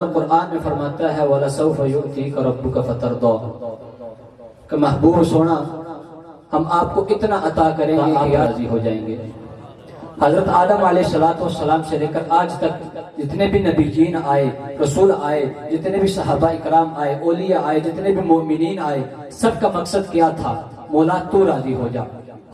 قرآن میں فرماتا ہے وَلَسَوْفَ يُؤْتِيكَ رَبُّكَ فَتَرْضَىٰ کہ محبوب سونا ہم آپ کو اتنا عطا کریں گے کہ راضی ہو جائیں گے۔ حضرت آدم علیہ السلام سے لے کر آج تک جتنے بھی نبیین آئے، رسول آئے، جتنے بھی صحابہ اکرام آئے، اولیاء آئے، جتنے بھی مومنین آئے، سب کا مقصد کیا تھا؟ مولا تو راضی ہو جا۔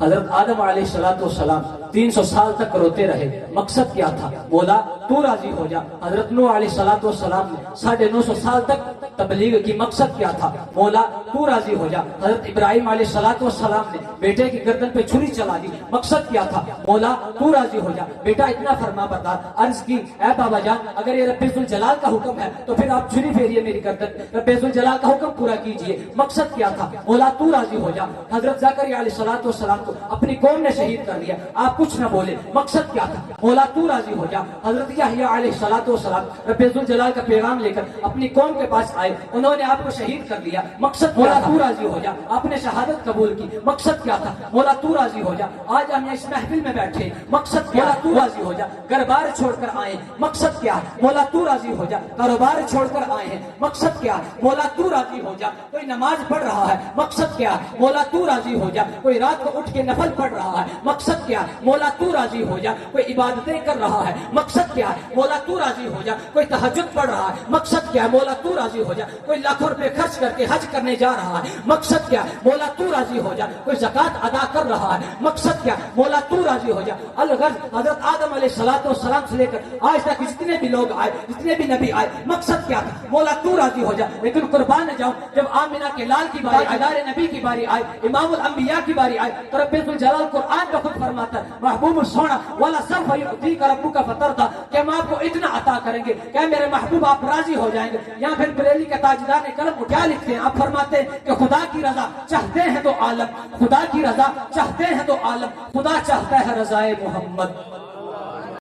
حضرت آدم علیہ السلام 300 سال تک روتے رہے، مقصد کیا تھا؟ مولا تو راضی ہو جا۔ حضرت نوح علیہ السلام نے 950 سال تک تبلیغ کی، مقصد کیا تھا؟ مولا تو راضی ہو جا۔ حضرت ابراہیم علیہ السلام نے بیٹے کی گردن پہ چھری چلا دی، مقصد کیا تھا؟ مولا تو راضی ہو جا۔ بیٹا اتنا فرما بردار، عرض کی اے بابا جان اگر یہ رب ذوالجلال کا حکم ہے تو پھر آپ چھری پھیریے میری گردن، رب ذوالجلال کا حکم پورا کیجئے، مقصد کیا تھا؟ مولا تو راضی ہو جا۔ حضرت زکریا علیہ السلام کو اپنی قوم نے شہید کر لیا، آپ کچھ نہ بولے، مقصد کیا تھا؟ مولا تو راضی ہو جا۔ حضرت یحییٰ علیہ السلام رب ذوالجلال کا پیغام لے کر اپنی قوم کے پاس آئے، انہوں نے آپ کو شہید کر لیا، مقصد مولا تو راضی ہو جا۔ آپ نے شہادت قبول کی، مقصد کیا تھا؟ مولا تو راضی ہو جا۔ آج ہم اس محفل میں بیٹھے، مقصد کیا؟ تو راضی ہو جا۔ گھر بار چھوڑ کر آئے، مقصد کیا؟ مولا تو راضی ہو جا۔ کاروبار چھوڑ کر آئے ہیں، مقصد کیا؟ مولا تو راضی ہو جا۔ کوئی نماز پڑھ رہا ہے، مقصد کیا؟ مولا تو راضی ہو جا۔ کوئی رات کو اٹھ کے نفل پڑھ رہا ہے، مقصد کیا؟ مولا تو راضی ہو جا۔ کوئی عبادتیں کر رہا ہے، مقصد کیا ہے؟ مولا تو راضی ہو جا۔ کوئی تہجد پڑھ رہا ہے، مقصد کیا ہے؟ مولا تو راضی ہو جا۔ کوئی لاکھوں روپے خرچ کر کے حج کرنے جا رہا ہے، مقصد کیا ہے؟ مولا تو راضی ہو جا۔ کوئی زکوٰۃ ادا کر رہا ہے، مقصد کیا ہے؟ مولا تو راضی ہو جا۔ الغرض حضرت آدم علیہ السلام سے لے کر آج تک جتنے بھی لوگ آئے، جتنے بھی نبی آئے، مقصد کیا تھا؟ مولا تو راضی ہو جا۔ لیکن قربان جاؤں، جب آمنہ کے لال کی باری، ادار نبی کی باری آئے، امام الانبیاء کی باری آئے، تو رب ذوالجلال قرآن کا خود فرماتا ہے محبوب سونا وَلَسَوْفَ يُؤْتِيكَ رَبُّكَ فَتَرْضَىٰ کہ ہم آپ کو اتنا عطا کریں گے کہ میرے محبوب آپ راضی ہو جائیں گے۔ یہاں پھر بریلی کے تاجدار نے قلم اٹھا لکھتے ہیں، آپ فرماتے ہیں کہ خدا کی رضا چاہتے ہیں تو عالم، خدا کی رضا چاہتے ہیں تو عالم، خدا چاہتا ہے رضائے محمد۔